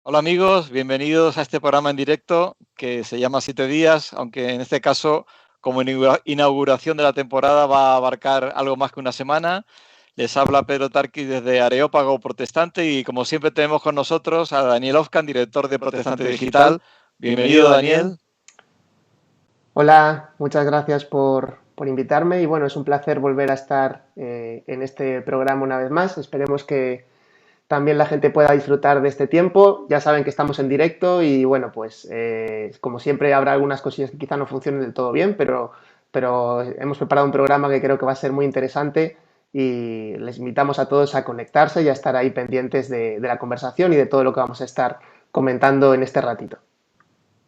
Hola amigos, bienvenidos a este programa en directo que se llama 7 días, aunque en este caso como inauguración de la temporada va a abarcar algo más que una semana. Les habla Pedro Tarqui desde Areópago Protestante y como siempre tenemos con nosotros a Daniel Ofcan, director de Protestante Digital. Bienvenido Daniel. Hola, muchas gracias por invitarme y bueno, es un placer volver a estar en este programa una vez más. Esperemos que también la gente pueda disfrutar de este tiempo. Ya saben que estamos en directo y bueno, pues como siempre habrá algunas cosillas que quizá no funcionen del todo bien, pero hemos preparado un programa que creo que va a ser muy interesante y les invitamos a todos a conectarse y a estar ahí pendientes de la conversación y de todo lo que vamos a estar comentando en este ratito.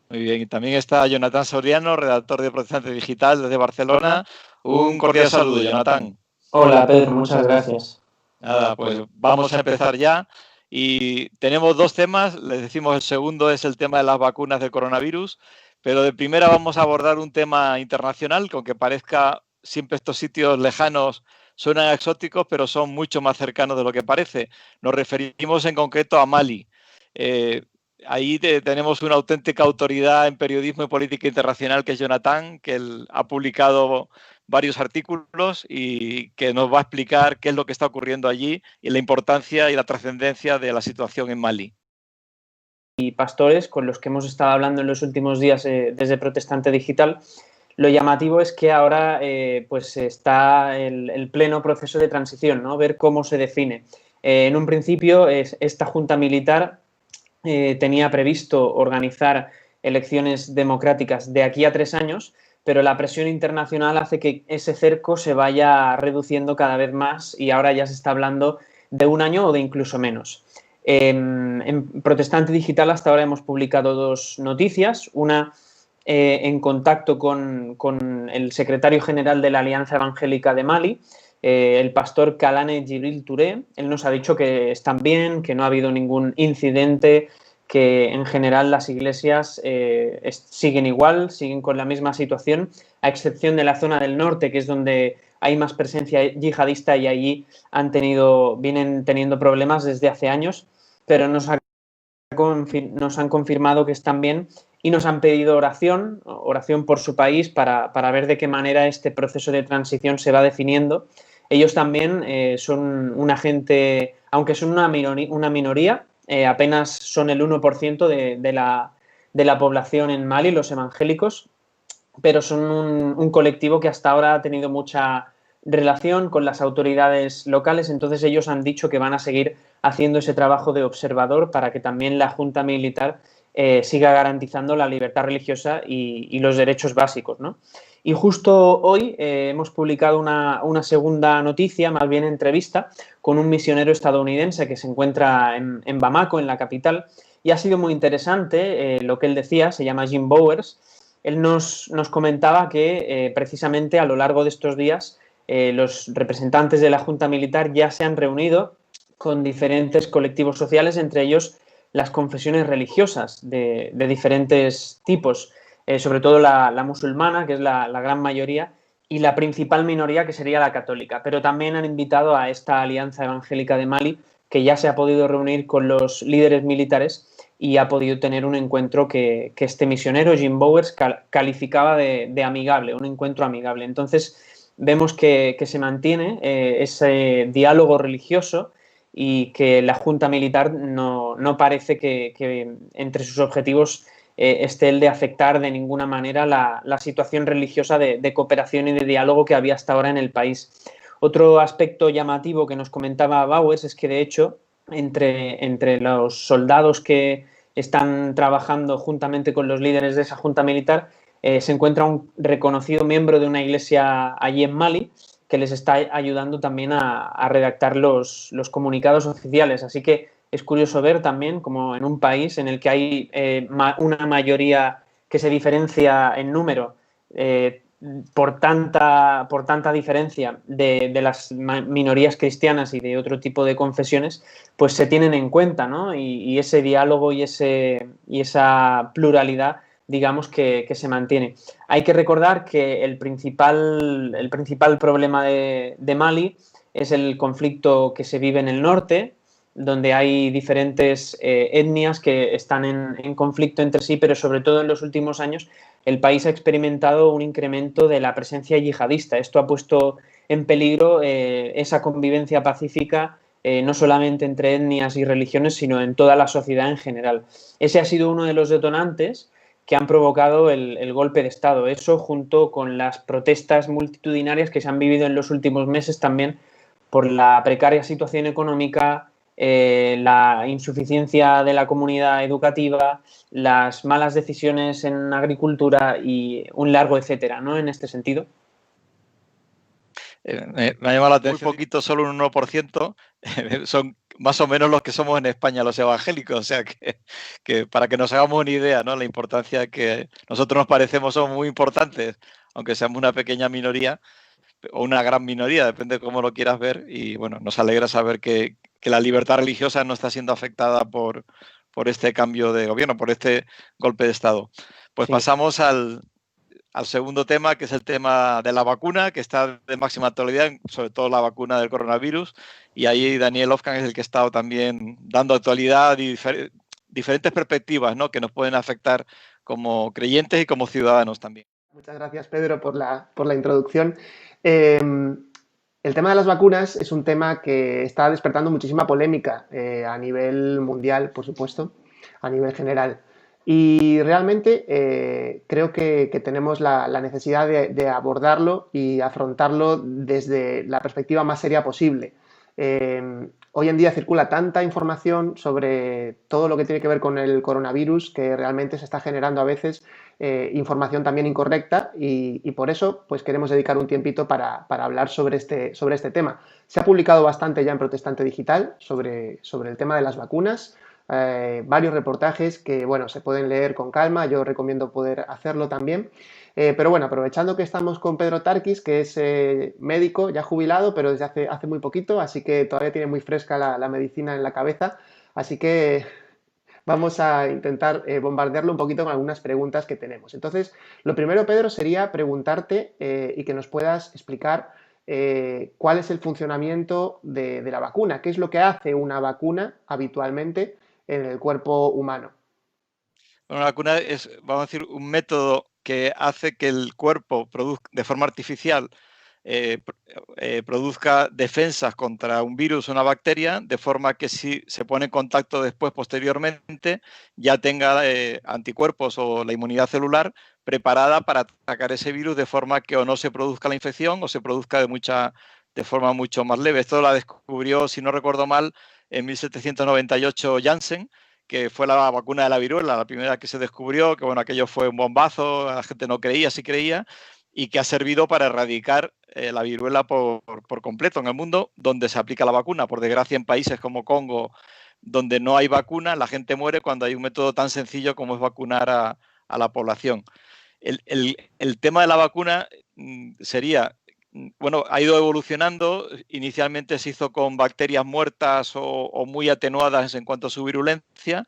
Muy bien, y también está Jonathan Soriano, redactor de Protestante Digital desde Barcelona. Un cordial saludo, Jonathan. Hola Pedro, muchas gracias. Nada, pues vamos a empezar ya. Y tenemos dos temas. Les decimos, el segundo es el tema de las vacunas del coronavirus, pero de primera vamos a abordar un tema internacional, que aunque parezca siempre estos sitios lejanos suenan exóticos, pero son mucho más cercanos de lo que parece. Nos referimos en concreto a Mali. Eh, Ahí tenemos una auténtica autoridad en periodismo y política internacional, que es Jonathan, que él ha publicado varios artículos y que nos va a explicar qué es lo que está ocurriendo allí y la importancia y la trascendencia de la situación en Mali. Y pastores con los que hemos estado hablando en los últimos días desde Protestante Digital, lo llamativo es que ahora pues está el pleno proceso de transición, ¿no? Ver cómo se define. En un principio, esta junta militar tenía previsto organizar elecciones democráticas de aquí a 3 años, pero la presión internacional hace que ese cerco se vaya reduciendo cada vez más y ahora ya se está hablando de 1 año o de incluso menos. En Protestante Digital hasta ahora hemos publicado 2 noticias, una en contacto con el secretario general de la Alianza Evangélica de Mali, el pastor Kalane Djibril Touré. Él nos ha dicho que están bien, que no ha habido ningún incidente, que en general las iglesias siguen igual, siguen con la misma situación, a excepción de la zona del norte, que es donde hay más presencia yihadista y allí vienen teniendo problemas desde hace años, pero nos han confirmado que están bien y nos han pedido oración por su país para ver de qué manera este proceso de transición se va definiendo. Ellos también son una gente, aunque son una minoría, apenas son el 1% de la población en Mali, los evangélicos, pero son un colectivo que hasta ahora ha tenido mucha relación con las autoridades locales, entonces ellos han dicho que van a seguir haciendo ese trabajo de observador para que también la Junta Militar siga garantizando la libertad religiosa y los derechos básicos, ¿no? Y justo hoy hemos publicado una segunda noticia, más bien entrevista, con un misionero estadounidense que se encuentra en Bamako, en la capital, y ha sido muy interesante lo que él decía. Se llama Jim Bowers. Él nos comentaba que precisamente a lo largo de estos días los representantes de la Junta Militar ya se han reunido con diferentes colectivos sociales, entre ellos las confesiones religiosas de diferentes tipos, sobre todo la musulmana, que es la gran mayoría, y la principal minoría, que sería la católica. Pero también han invitado a esta Alianza Evangélica de Mali, que ya se ha podido reunir con los líderes militares y ha podido tener un encuentro que este misionero, Jim Bowers, calificaba de amigable, un encuentro amigable. Entonces, vemos que se mantiene ese diálogo religioso y que la Junta Militar no parece que entre sus objetivos esté el de afectar de ninguna manera la situación religiosa de cooperación y de diálogo que había hasta ahora en el país. Otro aspecto llamativo que nos comentaba Bowers es que, de hecho, entre los soldados que están trabajando juntamente con los líderes de esa junta militar, se encuentra un reconocido miembro de una iglesia allí en Mali que les está ayudando también a redactar los comunicados oficiales. Así que es curioso ver también como en un país en el que hay una mayoría que se diferencia en número por tanta diferencia de las minorías cristianas y de otro tipo de confesiones, pues se tienen en cuenta, ¿no? Y ese diálogo y esa pluralidad, digamos, que se mantiene. Hay que recordar que el principal problema de Mali es el conflicto que se vive en el norte, donde hay diferentes etnias que están en conflicto entre sí, pero sobre todo en los últimos años el país ha experimentado un incremento de la presencia yihadista. Esto ha puesto en peligro esa convivencia pacífica, no solamente entre etnias y religiones, sino en toda la sociedad en general. Ese ha sido uno de los detonantes que han provocado el golpe de Estado. Eso, junto con las protestas multitudinarias que se han vivido en los últimos meses también por la precaria situación económica, la insuficiencia de la comunidad educativa, las malas decisiones en agricultura y un largo etcétera, ¿no? En este sentido. Me ha llamado la atención muy poquito, solo un 1%, son más o menos los que somos en España, los evangélicos, o sea que para que nos hagamos una idea, ¿no? La importancia que nosotros nos parecemos son muy importantes, aunque seamos una pequeña minoría o una gran minoría, depende de cómo lo quieras ver, y bueno, nos alegra saber que la libertad religiosa no está siendo afectada por este cambio de gobierno, por este golpe de Estado. Pues sí. Pasamos al segundo tema, que es el tema de la vacuna, que está de máxima actualidad, sobre todo la vacuna del coronavirus, y ahí Daniel Ofkan es el que ha estado también dando actualidad y diferentes perspectivas, ¿no?, que nos pueden afectar como creyentes y como ciudadanos también. Muchas gracias, Pedro, por la introducción. El tema de las vacunas es un tema que está despertando muchísima polémica a nivel mundial, por supuesto, a nivel general. Y realmente creo que tenemos la necesidad de abordarlo y afrontarlo desde la perspectiva más seria posible. Hoy en día circula tanta información sobre todo lo que tiene que ver con el coronavirus que realmente se está generando a veces información también incorrecta y por eso pues queremos dedicar un tiempito para hablar sobre este tema. Se ha publicado bastante ya en Protestante Digital sobre el tema de las vacunas. Varios reportajes que, bueno, se pueden leer con calma, yo recomiendo poder hacerlo también. Pero bueno, aprovechando que estamos con Pedro Tarquis, que es médico, ya jubilado, pero desde hace muy poquito, así que todavía tiene muy fresca la medicina en la cabeza, así que vamos a intentar bombardearlo un poquito con algunas preguntas que tenemos. Entonces, lo primero, Pedro, sería preguntarte y que nos puedas explicar cuál es el funcionamiento de la vacuna, qué es lo que hace una vacuna habitualmente en el cuerpo humano. Bueno, la vacuna es, vamos a decir, un método que hace que el cuerpo produzca de forma artificial produzca defensas contra un virus o una bacteria, de forma que si se pone en contacto después, posteriormente, ya tenga anticuerpos o la inmunidad celular preparada para atacar ese virus, de forma que o no se produzca la infección o se produzca de forma mucho más leve. Esto la descubrió, si no recuerdo mal, en 1798 Janssen, que fue la vacuna de la viruela, la primera que se descubrió, que bueno, aquello fue un bombazo, la gente no creía, sí creía, y que ha servido para erradicar la viruela por completo en el mundo donde se aplica la vacuna. Por desgracia, en países como Congo, donde no hay vacuna, la gente muere cuando hay un método tan sencillo como es vacunar a la población. El tema de la vacuna sería, bueno, ha ido evolucionando. Inicialmente se hizo con bacterias muertas o muy atenuadas en cuanto a su virulencia,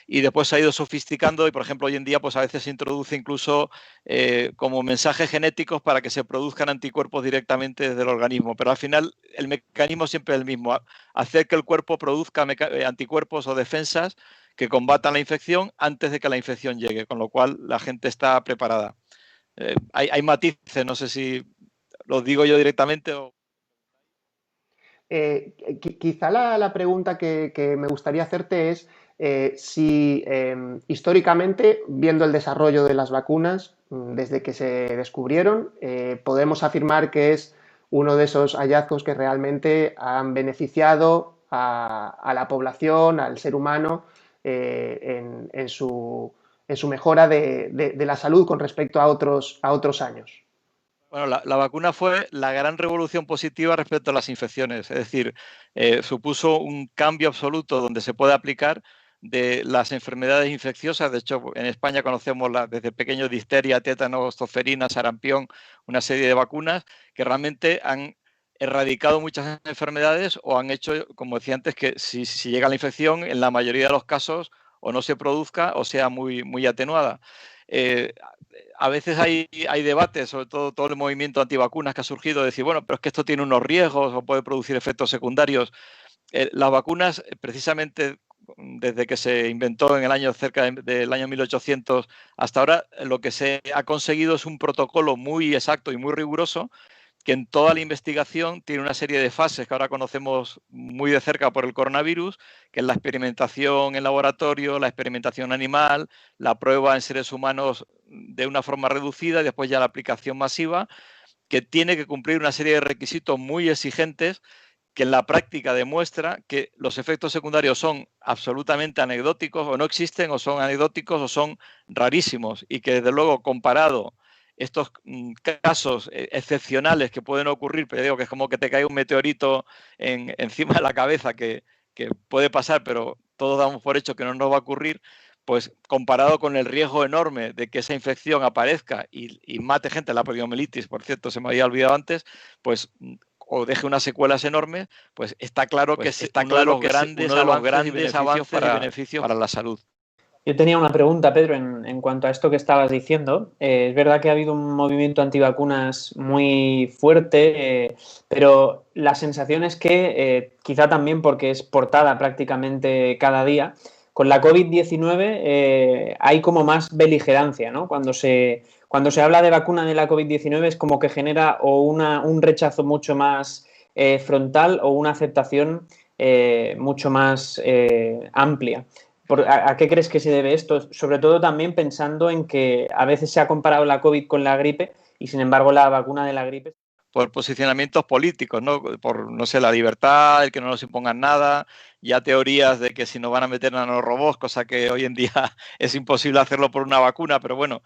y después se ha ido sofisticando y, por ejemplo, hoy en día pues a veces se introduce incluso como mensajes genéticos para que se produzcan anticuerpos directamente desde el organismo. Pero al final el mecanismo siempre es el mismo, hacer que el cuerpo produzca anticuerpos o defensas que combatan la infección antes de que la infección llegue, con lo cual la gente está preparada. Hay matices, no sé si los digo yo directamente o... Quizá la pregunta que me gustaría hacerte es si históricamente, viendo el desarrollo de las vacunas desde que se descubrieron, podemos afirmar que es uno de esos hallazgos que realmente han beneficiado a la población, al ser humano, en su mejora de la salud con respecto a otros años. Bueno, la vacuna fue la gran revolución positiva respecto a las infecciones, es decir, supuso un cambio absoluto donde se puede aplicar de las enfermedades infecciosas. De hecho, en España conocemos desde pequeños difteria, tétanos, tosferina, sarampión, una serie de vacunas que realmente han erradicado muchas enfermedades o han hecho, como decía antes, que si llega la infección, en la mayoría de los casos o no se produzca o sea muy, muy atenuada. A veces hay debates, sobre todo el movimiento antivacunas que ha surgido, de decir, bueno, pero es que esto tiene unos riesgos o puede producir efectos secundarios. las vacunas, precisamente desde que se inventó en el año del año 1800 hasta ahora, lo que se ha conseguido es un protocolo muy exacto y muy riguroso que en toda la investigación tiene una serie de fases que ahora conocemos muy de cerca por el coronavirus, que es la experimentación en laboratorio, la experimentación animal, la prueba en seres humanos de una forma reducida y después ya la aplicación masiva, que tiene que cumplir una serie de requisitos muy exigentes que en la práctica demuestra que los efectos secundarios son absolutamente anecdóticos o no existen o son anecdóticos o son rarísimos y que desde luego comparado estos casos excepcionales que pueden ocurrir, pero digo que es como que te cae un meteorito encima de la cabeza que puede pasar, pero todos damos por hecho que no nos va a ocurrir, pues comparado con el riesgo enorme de que esa infección aparezca y mate gente, la poliomielitis, por cierto, se me había olvidado antes, pues o deje unas secuelas enormes, pues está claro que es uno de los grandes avances y beneficios para la salud. Yo tenía una pregunta, Pedro, en cuanto a esto que estabas diciendo. Es verdad que ha habido un movimiento antivacunas muy fuerte, pero la sensación es que, quizá también porque es portada prácticamente cada día, con la COVID-19 hay como más beligerancia, ¿no? Cuando se habla de vacuna de la COVID-19 es como que genera o un rechazo mucho más frontal o una aceptación mucho más amplia. ¿A qué crees que se debe esto? Sobre todo también pensando en que a veces se ha comparado la COVID con la gripe y, sin embargo, la vacuna de la gripe. Por posicionamientos políticos, ¿no? Por, no sé, la libertad, el que no nos impongan nada, ya teorías de que si nos van a meter nanorobots, cosa que hoy en día es imposible hacerlo por una vacuna, pero bueno,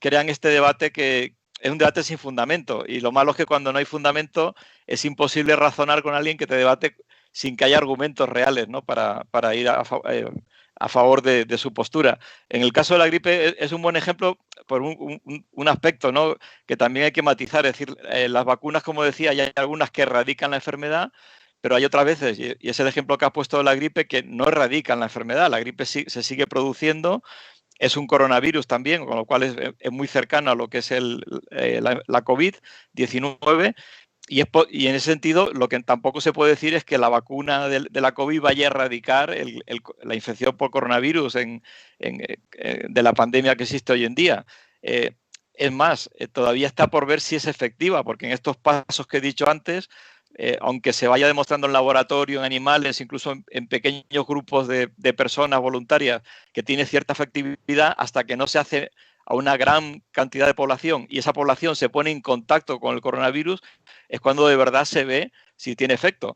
crean este debate que es un debate sin fundamento y lo malo es que cuando no hay fundamento es imposible razonar con alguien que te debate sin que haya argumentos reales, ¿no? Para ir a favor de su postura. En el caso de la gripe es un buen ejemplo por un aspecto, ¿no? Que también hay que matizar. Es decir, las vacunas, como decía, ya hay algunas que erradican la enfermedad, pero hay otras veces, y es el ejemplo que has puesto de la gripe, que no erradican la enfermedad. La gripe se sigue produciendo, es un coronavirus también, con lo cual es muy cercano a lo que es la COVID-19. Y en ese sentido, lo que tampoco se puede decir es que la vacuna de la COVID vaya a erradicar la infección por coronavirus de la pandemia que existe hoy en día. Es más, todavía está por ver si es efectiva, porque en estos pasos que he dicho antes, aunque se vaya demostrando en laboratorio, en animales, incluso en pequeños grupos de personas voluntarias, que tiene cierta efectividad, hasta que no se hace a una gran cantidad de población y esa población se pone en contacto con el coronavirus, es cuando de verdad se ve si tiene efecto.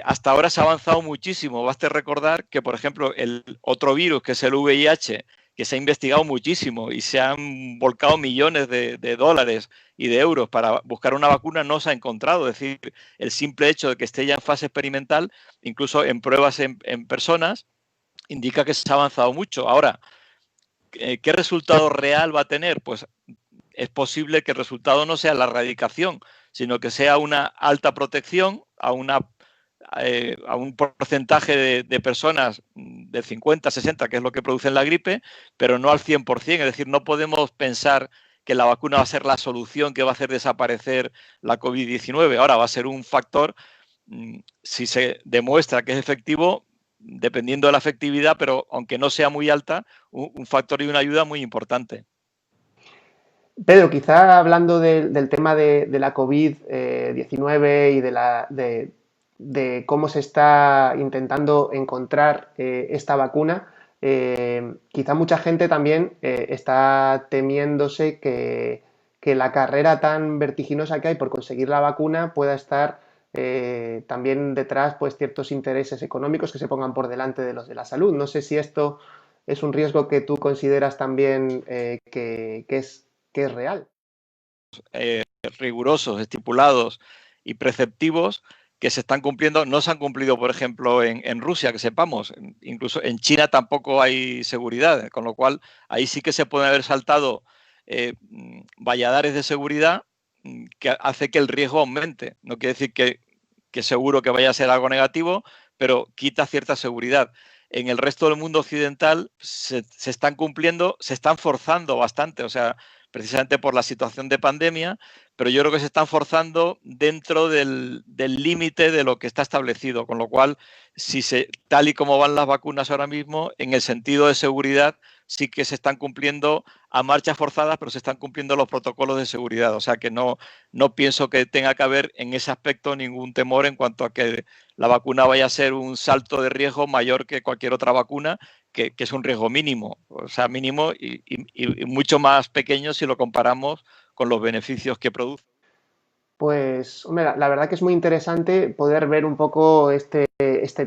Hasta ahora se ha avanzado muchísimo. Basta recordar que, por ejemplo, el otro virus, que es el VIH, que se ha investigado muchísimo y se han volcado millones de dólares y de euros para buscar una vacuna, no se ha encontrado. Es decir, el simple hecho de que esté ya en fase experimental, incluso en pruebas en personas, indica que se ha avanzado mucho. Ahora, ¿qué resultado real va a tener? Pues es posible que el resultado no sea la erradicación, sino que sea una alta protección a un porcentaje de personas del 50, 60, que es lo que produce la gripe, pero no al 100%. Es decir, no podemos pensar que la vacuna va a ser la solución que va a hacer desaparecer la COVID-19. Ahora va a ser un factor, si se demuestra que es efectivo, dependiendo de la efectividad, pero aunque no sea muy alta, un factor y una ayuda muy importante. Pedro, quizá hablando del tema de la COVID-19 y de cómo se está intentando encontrar esta vacuna, quizá mucha gente también está temiéndose que la carrera tan vertiginosa que hay por conseguir la vacuna pueda estar también detrás, pues, ciertos intereses económicos que se pongan por delante de los de la salud. No sé si esto es un riesgo que tú consideras también que es real. Rigurosos, estipulados y preceptivos que se están cumpliendo, no se han cumplido, por ejemplo, en Rusia, que sepamos. Incluso en China tampoco hay seguridad, con lo cual ahí sí que se pueden haber saltado valladares de seguridad que hace que el riesgo aumente. No quiere decir que seguro que vaya a ser algo negativo, pero quita cierta seguridad. En el resto del mundo occidental se están cumpliendo, se están forzando bastante, o sea, precisamente por la situación de pandemia, pero yo creo que se están forzando dentro del límite de lo que está establecido, con lo cual, tal y como van las vacunas ahora mismo, en el sentido de seguridad, sí que se están cumpliendo a marchas forzadas, pero se están cumpliendo los protocolos de seguridad. O sea que no pienso que tenga que haber en ese aspecto ningún temor en cuanto a que la vacuna vaya a ser un salto de riesgo mayor que cualquier otra vacuna, que es un riesgo mínimo, o sea, mínimo y mucho más pequeño si lo comparamos con los beneficios que produce. Pues, hombre, la verdad que es muy interesante poder ver un poco este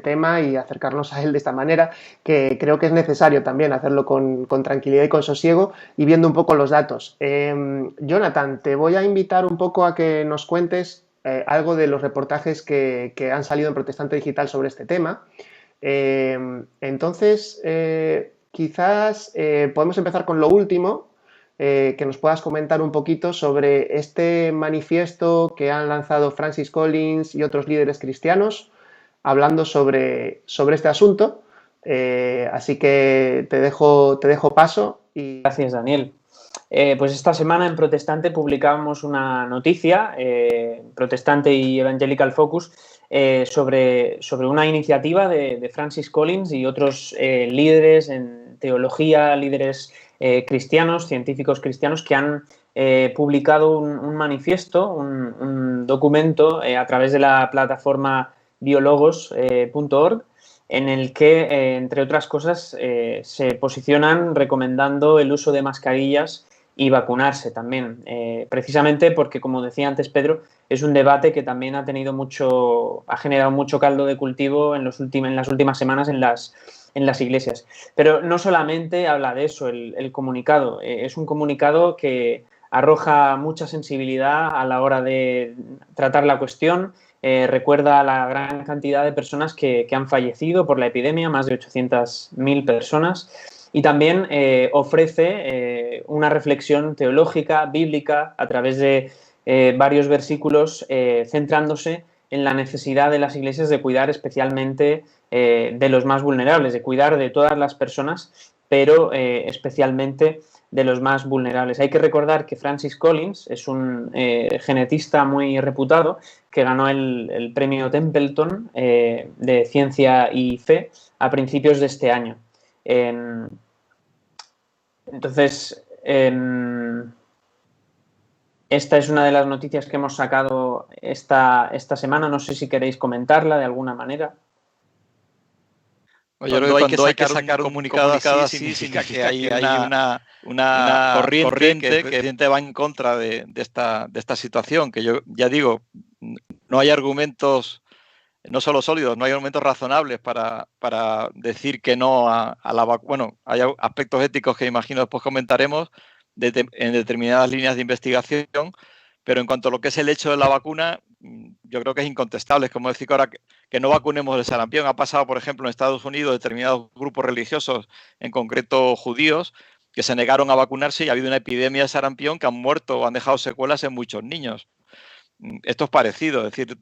tema y acercarnos a él de esta manera, que creo que es necesario también hacerlo con tranquilidad y con sosiego y viendo un poco los datos. Jonathan, te voy a invitar un poco a que nos cuentes algo de los reportajes que han salido en Protestante Digital sobre este tema. Entonces, quizás podemos empezar con lo último, que nos puedas comentar un poquito sobre este manifiesto que han lanzado Francis Collins y otros líderes cristianos hablando sobre este asunto. Así que te dejo paso. Gracias, Daniel. Pues esta semana en Protestante publicábamos una noticia, Protestante y Evangelical Focus, sobre una iniciativa de Francis Collins y otros líderes en teología, líderes cristianos, científicos cristianos, que han publicado un manifiesto, un documento a través de la plataforma biologos.org, en el que, entre otras cosas, se posicionan recomendando el uso de mascarillas y vacunarse también, precisamente porque, como decía antes Pedro, es un debate que también ha generado mucho caldo de cultivo en las últimas semanas en las iglesias. Pero no solamente habla de eso el comunicado, es un comunicado que arroja mucha sensibilidad a la hora de tratar la cuestión. Recuerda a la gran cantidad de personas que han fallecido por la epidemia, más de 800.000 personas, y también ofrece una reflexión teológica, bíblica, a través de varios versículos, centrándose en la necesidad de las iglesias de cuidar especialmente de los más vulnerables, de cuidar de todas las personas, pero especialmente de los más vulnerables. Hay que recordar que Francis Collins es un genetista muy reputado que ganó el premio Templeton de Ciencia y Fe a principios de este año. Entonces, esta es una de las noticias que hemos sacado esta semana. No sé si queréis comentarla de alguna manera. Yo creo que cuando hay que sacar un comunicado así significa que hay una corriente que va en contra de esta situación, que yo ya digo, no hay argumentos, no solo sólidos, no hay argumentos razonables para decir que no a la vacuna. Bueno, hay aspectos éticos que imagino después comentaremos en determinadas líneas de investigación, pero en cuanto a lo que es el hecho de la vacuna, yo creo que es incontestable. Es como decir que ahora que no vacunemos el sarampión. Ha pasado, por ejemplo, en Estados Unidos, determinados grupos religiosos, en concreto judíos, que se negaron a vacunarse y ha habido una epidemia de sarampión que han muerto o han dejado secuelas en muchos niños. Esto es parecido, es decir,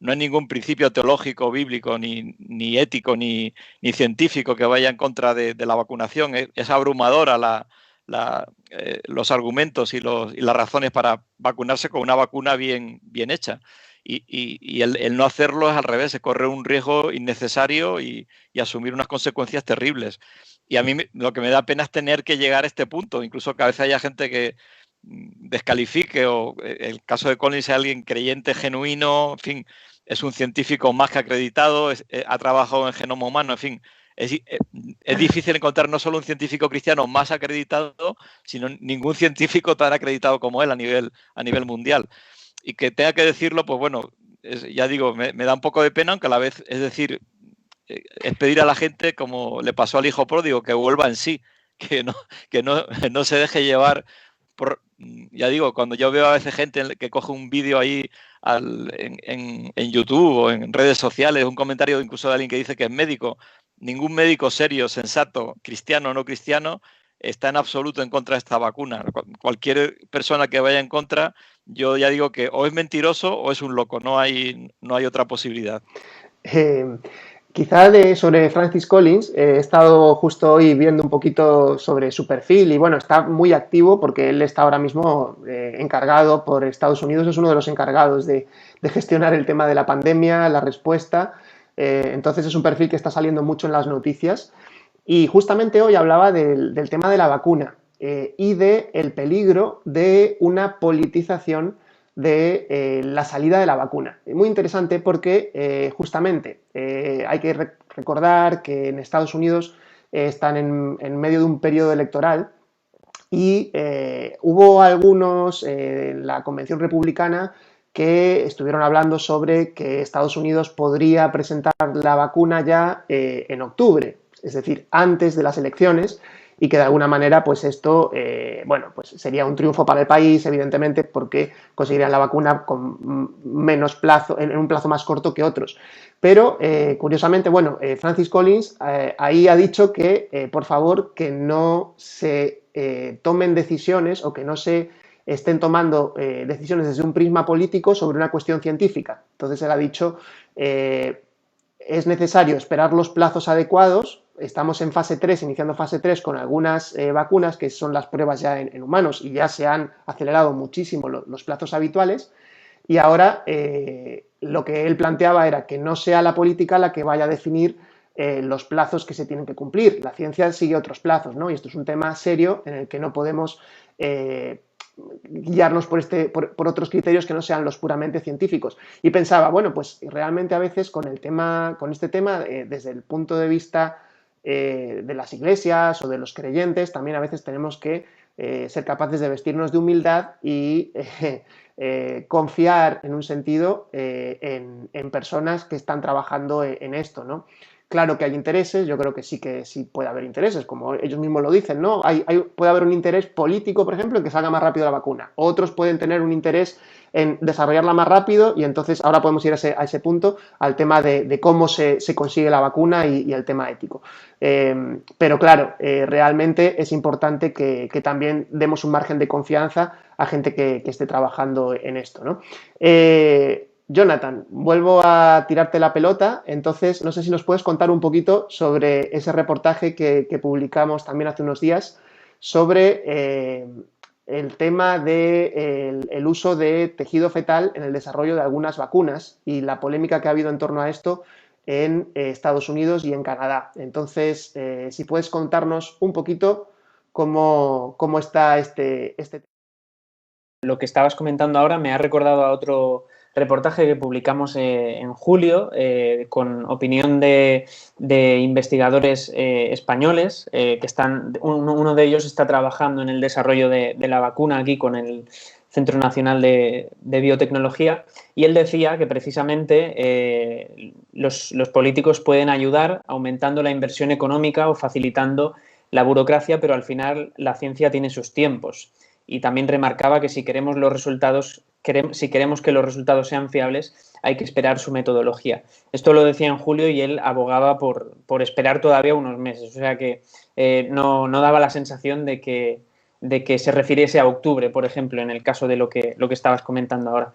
no hay ningún principio teológico, bíblico, ni ético, ni científico que vaya en contra de la vacunación. Es abrumadora los argumentos y las razones para vacunarse con una vacuna bien hecha. Y el no hacerlo es al revés, es correr un riesgo innecesario y asumir unas consecuencias terribles. Y a mí lo que me da pena es tener que llegar a este punto, incluso que a veces haya gente que descalifique, o el caso de Collins es alguien creyente, genuino, en fin, es un científico más que acreditado, ha trabajado en genoma humano, en fin. Es difícil encontrar no solo un científico cristiano más acreditado, sino ningún científico tan acreditado como él a nivel mundial. Y que tenga que decirlo, pues bueno, ya digo, me da un poco de pena, aunque a la vez, es decir, es pedir a la gente, como le pasó al hijo pródigo, que vuelva en sí, que no se deje llevar por, ya digo, cuando yo veo a veces gente que coge un vídeo ahí en YouTube o en redes sociales, un comentario incluso de alguien que dice que es médico, ningún médico serio, sensato, cristiano o no cristiano, está en absoluto en contra de esta vacuna. Cualquier persona que vaya en contra, yo ya digo que o es mentiroso o es un loco, no hay otra posibilidad. Quizá sobre Francis Collins, he estado justo hoy viendo un poquito sobre su perfil y bueno, está muy activo porque él está ahora mismo encargado por Estados Unidos, es uno de los encargados de gestionar el tema de la pandemia, la respuesta, entonces es un perfil que está saliendo mucho en las noticias y justamente hoy hablaba del tema de la vacuna y del peligro de una politización de la salida de la vacuna. Muy interesante porque justamente hay que recordar que en Estados Unidos están en medio de un periodo electoral y hubo algunos en la Convención Republicana que estuvieron hablando sobre que Estados Unidos podría presentar la vacuna ya en octubre, es decir, antes de las elecciones, y que de alguna manera pues esto bueno, pues sería un triunfo para el país, evidentemente, porque conseguirían la vacuna con menos plazo, en un plazo más corto que otros. Pero, curiosamente, bueno, Francis Collins ahí ha dicho que, por favor, que no se tomen decisiones o que no se estén tomando decisiones desde un prisma político sobre una cuestión científica. Entonces, él ha dicho, es necesario esperar los plazos adecuados. Estamos en fase 3, iniciando fase 3 con algunas vacunas, que son las pruebas ya en humanos, y ya se han acelerado muchísimo los plazos habituales. Y ahora lo que él planteaba era que no sea la política la que vaya a definir los plazos que se tienen que cumplir. La ciencia sigue otros plazos, ¿no? Y esto es un tema serio en el que no podemos guiarnos por otros criterios que no sean los puramente científicos. Y pensaba, bueno, pues realmente a veces con este tema, desde el punto de vista de las iglesias o de los creyentes, también a veces tenemos que ser capaces de vestirnos de humildad y confiar en un sentido en personas que están trabajando en esto, ¿no? Claro que hay intereses, yo creo que sí puede haber intereses, como ellos mismos lo dicen, ¿no? Puede haber un interés político, por ejemplo, en que salga más rápido la vacuna. Otros pueden tener un interés en desarrollarla más rápido y entonces ahora podemos ir a ese punto, al tema de cómo se consigue la vacuna y el tema ético. Pero claro, realmente es importante que también demos un margen de confianza a gente que esté trabajando en esto, ¿no? Jonathan, vuelvo a tirarte la pelota, entonces no sé si nos puedes contar un poquito sobre ese reportaje que publicamos también hace unos días sobre el tema del uso de tejido fetal en el desarrollo de algunas vacunas y la polémica que ha habido en torno a esto en Estados Unidos y en Canadá. Entonces, si puedes contarnos un poquito cómo está este tema. Lo que estabas comentando ahora me ha recordado a otro reportaje que publicamos en julio con opinión de investigadores españoles que uno de ellos está trabajando en el desarrollo de la vacuna aquí con el Centro Nacional de Biotecnología, y él decía que precisamente los políticos pueden ayudar aumentando la inversión económica o facilitando la burocracia, pero al final la ciencia tiene sus tiempos. Y también remarcaba que si queremos que los resultados sean fiables, hay que esperar su metodología. Esto lo decía en julio y él abogaba por esperar todavía unos meses. O sea que no daba la sensación de que se refiriese a octubre, por ejemplo, en el caso de lo que estabas comentando ahora.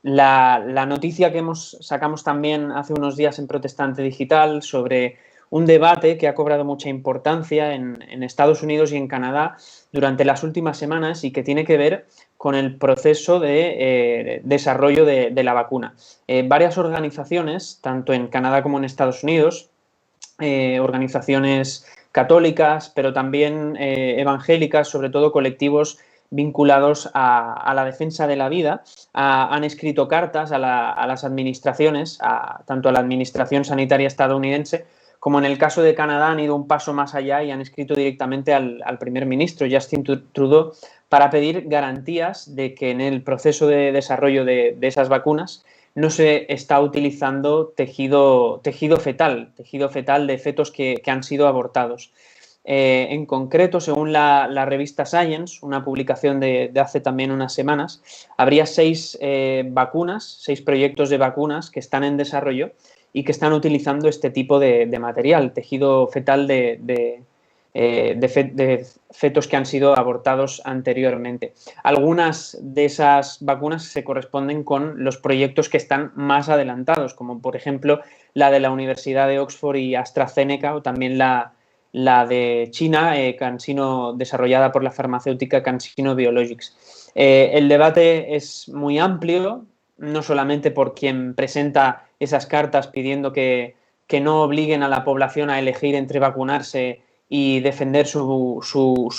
La noticia que sacamos también hace unos días en Protestante Digital sobre un debate que ha cobrado mucha importancia en Estados Unidos y en Canadá durante las últimas semanas y que tiene que ver con el proceso de desarrollo de la vacuna. Varias organizaciones, tanto en Canadá como en Estados Unidos, organizaciones católicas, pero también evangélicas, sobre todo colectivos vinculados a la defensa de la vida, han escrito cartas a las administraciones, tanto a la Administración Sanitaria estadounidense como en el caso de Canadá han ido un paso más allá y han escrito directamente al primer ministro, Justin Trudeau, para pedir garantías de que en el proceso de desarrollo de esas vacunas no se está utilizando tejido fetal de fetos que han sido abortados. En concreto, según la revista Science, una publicación de hace también unas semanas, habría 6 proyectos de vacunas que están en desarrollo y que están utilizando este tipo de material, tejido fetal de de fetos que han sido abortados anteriormente. Algunas de esas vacunas se corresponden con los proyectos que están más adelantados, como por ejemplo la de la Universidad de Oxford y AstraZeneca, o también la de China, CanSino, desarrollada por la farmacéutica CanSino Biologics. El debate es muy amplio, no solamente por quien presenta esas cartas pidiendo que no obliguen a la población a elegir entre vacunarse y defender su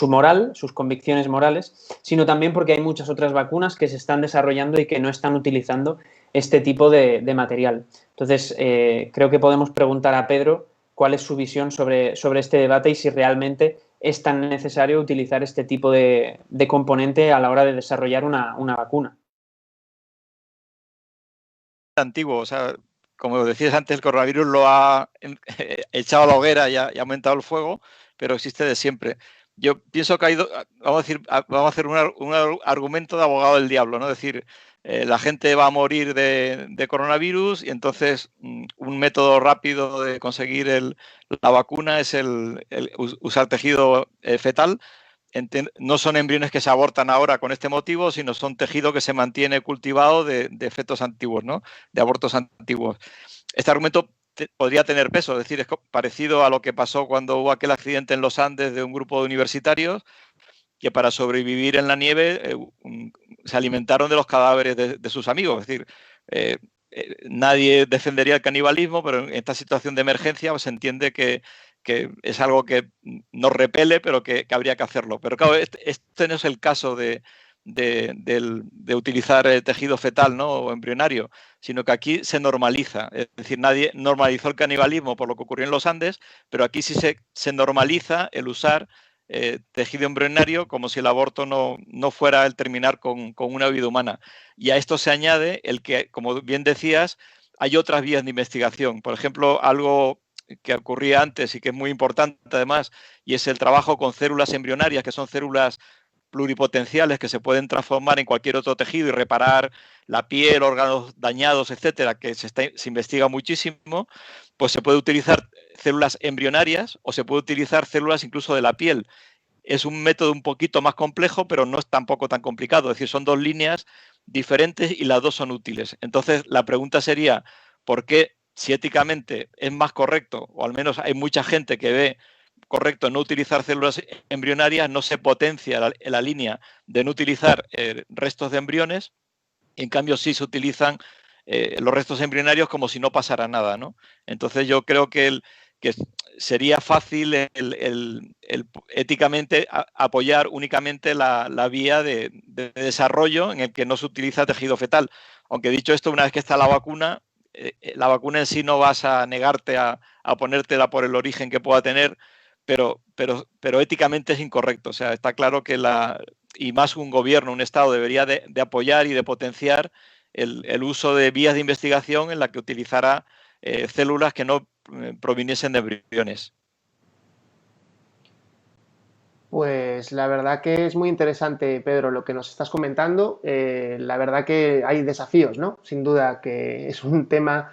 moral, sus convicciones morales, sino también porque hay muchas otras vacunas que se están desarrollando y que no están utilizando este tipo de material. Entonces, creo que podemos preguntar a Pedro cuál es su visión sobre este debate y si realmente es tan necesario utilizar este tipo de componente a la hora de desarrollar una vacuna. Antiguo, o sea, como decías antes, el coronavirus lo ha echado a la hoguera y ha aumentado el fuego, pero existe de siempre. Yo pienso que vamos a hacer un argumento de abogado del diablo, ¿no? Es decir, la gente va a morir de coronavirus y entonces un método rápido de conseguir la vacuna es usar tejido fetal. No son embriones que se abortan ahora con este motivo, sino son tejido que se mantiene cultivado de fetos antiguos, ¿no? De abortos antiguos. Este argumento podría tener peso, es decir, es parecido a lo que pasó cuando hubo aquel accidente en los Andes de un grupo de universitarios que para sobrevivir en la nieve se alimentaron de los cadáveres de sus amigos. Es decir, nadie defendería el canibalismo, pero en esta situación de emergencia pues, se entiende que es algo que nos repele, pero que habría que hacerlo. Pero claro, este no es el caso de utilizar tejido fetal, ¿no? O embrionario, sino que aquí se normaliza. Es decir, nadie normalizó el canibalismo por lo que ocurrió en los Andes, pero aquí sí se normaliza el usar tejido embrionario como si el aborto no fuera el terminar con una vida humana. Y a esto se añade el que, como bien decías, hay otras vías de investigación. Por ejemplo, algo que ocurría antes y que es muy importante además, y es el trabajo con células embrionarias, que son células pluripotenciales que se pueden transformar en cualquier otro tejido y reparar la piel, órganos dañados, etcétera, que se investiga muchísimo, pues se puede utilizar células embrionarias o se puede utilizar células incluso de la piel. Es un método un poquito más complejo, pero no es tampoco tan complicado. Es decir, son dos líneas diferentes y las dos son útiles. Entonces, la pregunta sería, ¿por qué si éticamente es más correcto, o al menos hay mucha gente que ve correcto no utilizar células embrionarias, no se potencia la línea de no utilizar restos de embriones, y en cambio sí se utilizan los restos embrionarios como si no pasara nada, ¿no? Entonces yo creo que sería fácil éticamente apoyar únicamente la vía de desarrollo en el que no se utiliza tejido fetal. Aunque dicho esto, una vez que está la vacuna en sí no vas a negarte a ponértela por el origen que pueda tener, pero éticamente es incorrecto. O sea, está claro que y más un gobierno, un Estado, debería de apoyar y de potenciar el uso de vías de investigación en la que utilizara células que no proviniesen de embriones. Pues la verdad que es muy interesante, Pedro, lo que nos estás comentando. La verdad que hay desafíos, ¿no? Sin duda que es un tema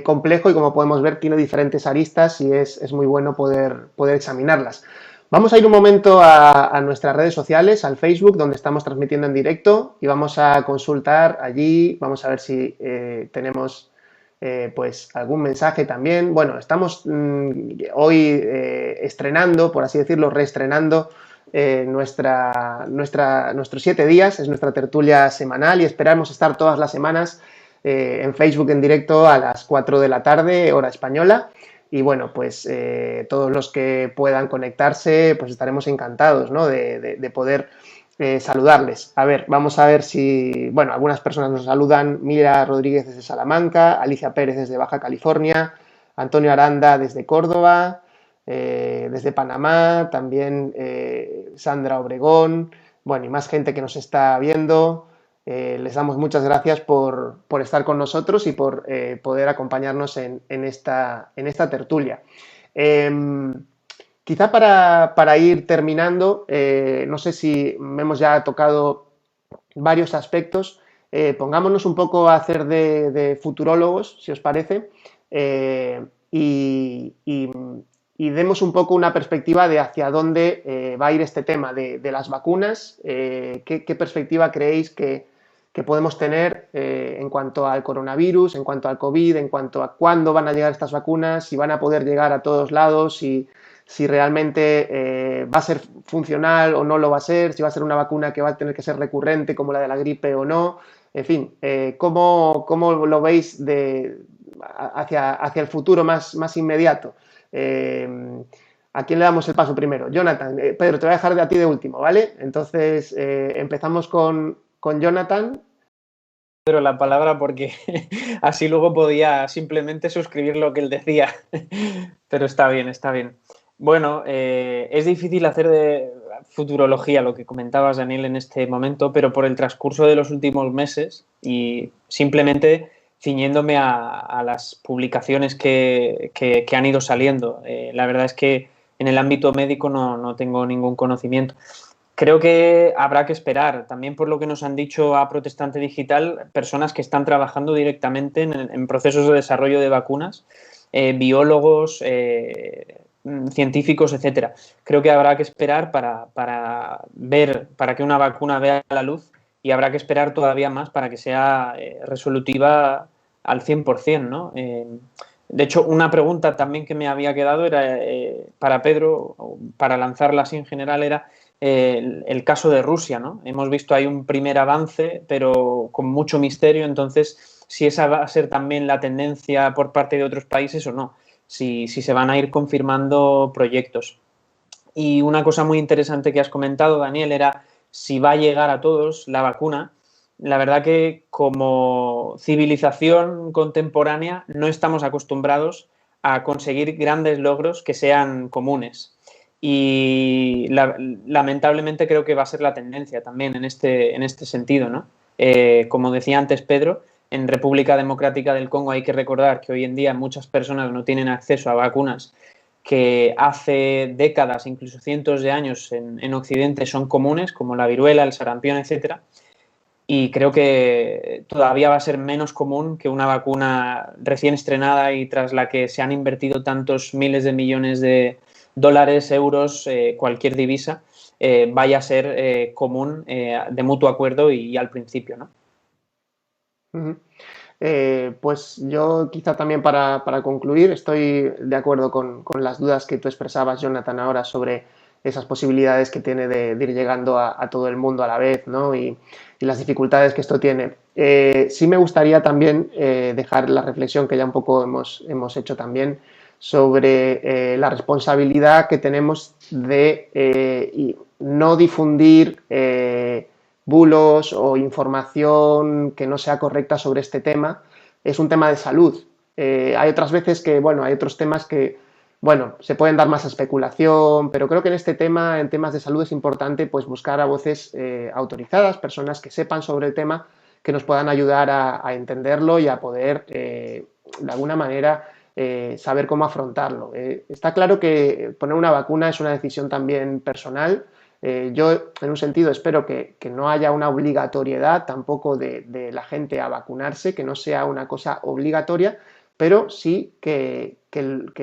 complejo y como podemos ver tiene diferentes aristas y es muy bueno poder examinarlas. Vamos a ir un momento a nuestras redes sociales, al Facebook, donde estamos transmitiendo en directo y vamos a consultar allí, vamos a ver si tenemos pues algún mensaje también. Bueno, estamos hoy estrenando, por así decirlo, reestrenando nuestros 7 días, es nuestra tertulia semanal y esperamos estar todas las semanas en Facebook en directo a las 4 de la tarde, hora española. Y bueno, pues todos los que puedan conectarse, pues estaremos encantados, ¿no? de poder saludarles. A ver, vamos a ver si, bueno, algunas personas nos saludan. Mira Rodríguez desde Salamanca, Alicia Pérez desde Baja California, Antonio Aranda desde Córdoba, desde Panamá, también Sandra Obregón, bueno, y más gente que nos está viendo. Les damos muchas gracias por estar con nosotros y por poder acompañarnos en esta tertulia. Quizá para ir terminando, no sé si hemos ya tocado varios aspectos, pongámonos un poco a hacer de futurólogos, si os parece, y demos un poco una perspectiva de hacia dónde va a ir este tema de las vacunas. ¿Qué perspectiva creéis que podemos tener en cuanto al coronavirus, en cuanto al COVID, en cuanto a cuándo van a llegar estas vacunas, si van a poder llegar a todos lados, si realmente va a ser funcional o no lo va a ser, si va a ser una vacuna que va a tener que ser recurrente como la de la gripe o no? En fin, ¿cómo lo veis hacia el futuro más inmediato? ¿A quién le damos el paso primero? Jonathan. Pedro, te voy a dejar a ti de último, ¿vale? Entonces, empezamos con Jonathan. Pedro la palabra porque así luego podía simplemente suscribir lo que él decía. Pero está bien, está bien. Bueno, es difícil hacer de futurología, lo que comentabas, Daniel, en este momento, pero por el transcurso de los últimos meses y simplemente ciñéndome a las publicaciones que han ido saliendo. La verdad es que en el ámbito médico no tengo ningún conocimiento. Creo que habrá que esperar, también por lo que nos han dicho a Protestante Digital, personas que están trabajando directamente en procesos de desarrollo de vacunas, biólogos, científicos, etcétera. Creo que habrá que esperar para que una vacuna vea la luz, y habrá que esperar todavía más para que sea resolutiva al 100%, ¿no? De hecho, una pregunta también que me había quedado era para Pedro, para lanzarla así en general, era el caso de Rusia, ¿no? Hemos visto ahí un primer avance, pero con mucho misterio, entonces, si esa va a ser también la tendencia por parte de otros países o no, si se van a ir confirmando proyectos. Y una cosa muy interesante que has comentado, Daniel, era si va a llegar a todos la vacuna. La verdad que como civilización contemporánea no estamos acostumbrados a conseguir grandes logros que sean comunes. Y lamentablemente creo que va a ser la tendencia también en este sentido, ¿no? Como decía antes Pedro, en República Democrática del Congo hay que recordar que hoy en día muchas personas no tienen acceso a vacunas que hace décadas, incluso cientos de años en Occidente son comunes, como la viruela, el sarampión, etcétera. Y creo que todavía va a ser menos común que una vacuna recién estrenada y tras la que se han invertido tantos miles de millones de dólares, euros, cualquier divisa, vaya a ser común de mutuo acuerdo y al principio, ¿no? Uh-huh. Pues yo quizá también para concluir estoy de acuerdo con las dudas que tú expresabas, Jonathan, ahora sobre esas posibilidades que tiene de ir llegando a todo el mundo a la vez, ¿no? Y las dificultades que esto tiene. Sí me gustaría también dejar la reflexión que ya un poco hemos hecho también sobre la responsabilidad que tenemos de no difundir bulos o información que no sea correcta sobre este tema. Es un tema de salud. Hay otras veces que, bueno, hay otros temas que, bueno, se pueden dar más a especulación, pero creo que en este tema, en temas de salud, es importante pues buscar a voces autorizadas, personas que sepan sobre el tema, que nos puedan ayudar a entenderlo y a poder, de alguna manera, saber cómo afrontarlo. Está claro que poner una vacuna es una decisión también personal. Yo, en un sentido, espero que no haya una obligatoriedad tampoco de la gente a vacunarse, que no sea una cosa obligatoria, pero sí que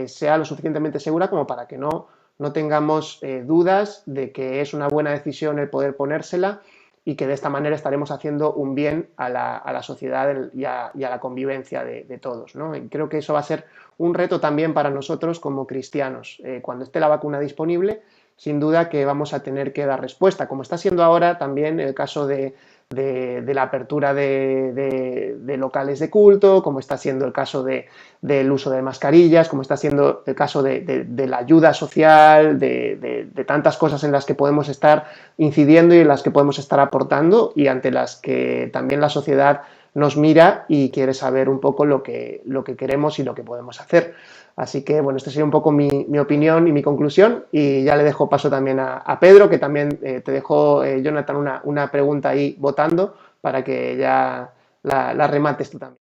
sea lo suficientemente segura como para que no tengamos dudas de que es una buena decisión el poder ponérsela y que de esta manera estaremos haciendo un bien a la sociedad y a la convivencia de todos, ¿no? Y creo que eso va a ser un reto también para nosotros como cristianos. Cuando esté la vacuna disponible, sin duda que vamos a tener que dar respuesta, como está siendo ahora también el caso de la apertura de locales de culto, como está siendo el caso del uso de mascarillas, como está siendo el caso de la ayuda social, de tantas cosas en las que podemos estar incidiendo y en las que podemos estar aportando y ante las que también la sociedad nos mira y quiere saber un poco lo que queremos y lo que podemos hacer. Así que, bueno, esta sería un poco mi opinión y mi conclusión, y ya le dejo paso también a Pedro, que también te dejó, Jonathan, una pregunta ahí votando para que ya la remates tú también.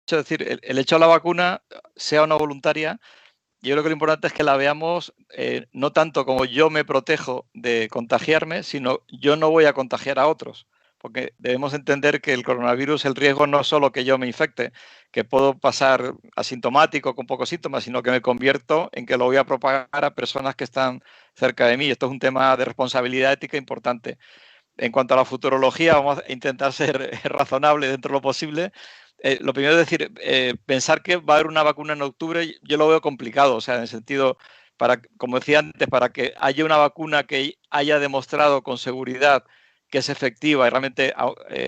Es decir, el hecho de la vacuna, sea o no voluntaria, yo creo que lo importante es que la veamos no tanto como yo me protejo de contagiarme, sino yo no voy a contagiar a otros. porque debemos entender que el coronavirus, el riesgo no es solo que yo me infecte, que puedo pasar asintomático con pocos síntomas, sino que me convierto en que lo voy a propagar a personas que están cerca de mí. Esto es un tema de responsabilidad ética importante. En cuanto a la futurología, vamos a intentar ser razonables dentro de lo posible. Lo primero es decir, pensar que va a haber una vacuna en octubre, yo lo veo complicado, o sea, en el sentido, como decía antes, para que haya una vacuna que haya demostrado con seguridad que es efectiva y realmente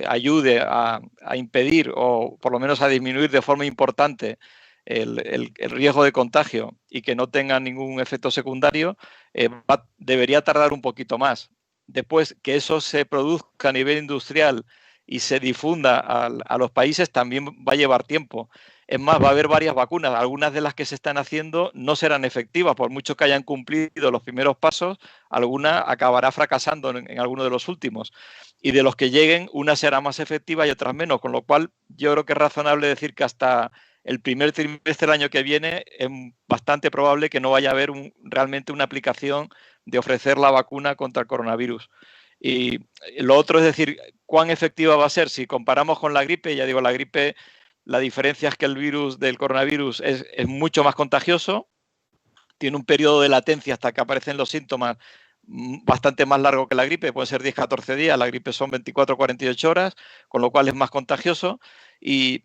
ayude a impedir o por lo menos a disminuir de forma importante el riesgo de contagio y que no tenga ningún efecto secundario, debería tardar un poquito más. Después, que eso se produzca a nivel industrial y se difunda a los países también va a llevar tiempo. Es más, va a haber varias vacunas. Algunas de las que se están haciendo no serán efectivas, por mucho que hayan cumplido los primeros pasos, alguna acabará fracasando en alguno de los últimos. Y de los que lleguen, una será más efectiva y otras menos, con lo cual yo creo que es razonable decir que hasta el primer trimestre del año que viene es bastante probable que no vaya a haber realmente una aplicación de ofrecer la vacuna contra el coronavirus. Y lo otro es decir, cuán efectiva va a ser. Si comparamos con la gripe, ya digo, la gripe, la diferencia es que el virus del coronavirus es mucho más contagioso, tiene un periodo de latencia hasta que aparecen los síntomas bastante más largo que la gripe, puede ser 10-14 días, la gripe son 24-48 horas, con lo cual es más contagioso y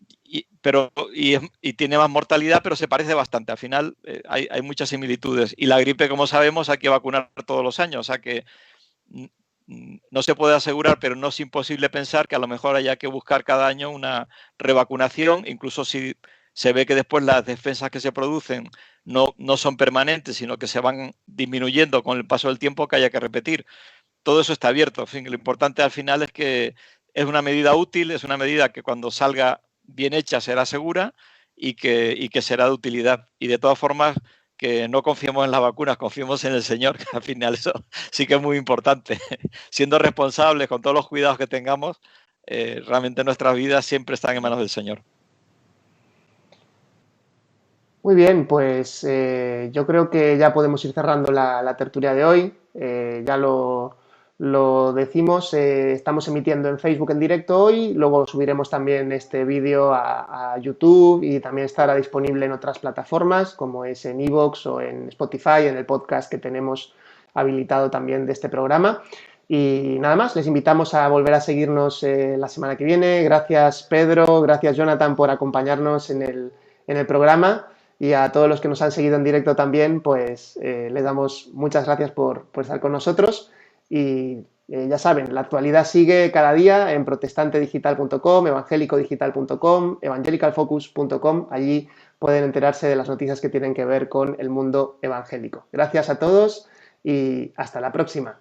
tiene más mortalidad, pero se parece bastante. Al final hay muchas similitudes. Y la gripe, como sabemos, hay que vacunar todos los años, o sea que no se puede asegurar, pero no es imposible pensar que a lo mejor haya que buscar cada año una revacunación, incluso si se ve que después las defensas que se producen no son permanentes, sino que se van disminuyendo con el paso del tiempo, que haya que repetir. Todo eso está abierto. En fin, lo importante al final es que es una medida útil, es una medida que cuando salga bien hecha será segura y que será de utilidad. Y de todas formas, que no confiemos en las vacunas, confiemos en el Señor, que al final eso sí que es muy importante. Siendo responsables con todos los cuidados que tengamos, realmente nuestras vidas siempre están en manos del Señor. Muy bien, pues yo creo que ya podemos ir cerrando la tertulia de hoy. Ya lo decimos, estamos emitiendo en Facebook en directo hoy, luego subiremos también este vídeo a YouTube y también estará disponible en otras plataformas como es en iVoox o en Spotify, en el podcast que tenemos habilitado también de este programa. Y nada más, les invitamos a volver a seguirnos la semana que viene. Gracias Pedro, gracias Jonathan por acompañarnos en el programa. Y a todos los que nos han seguido en directo también, pues les damos muchas gracias por estar con nosotros. Y ya saben, la actualidad sigue cada día en protestantedigital.com, evangelicodigital.com, evangelicalfocus.com. Allí pueden enterarse de las noticias que tienen que ver con el mundo evangélico. Gracias a todos y hasta la próxima.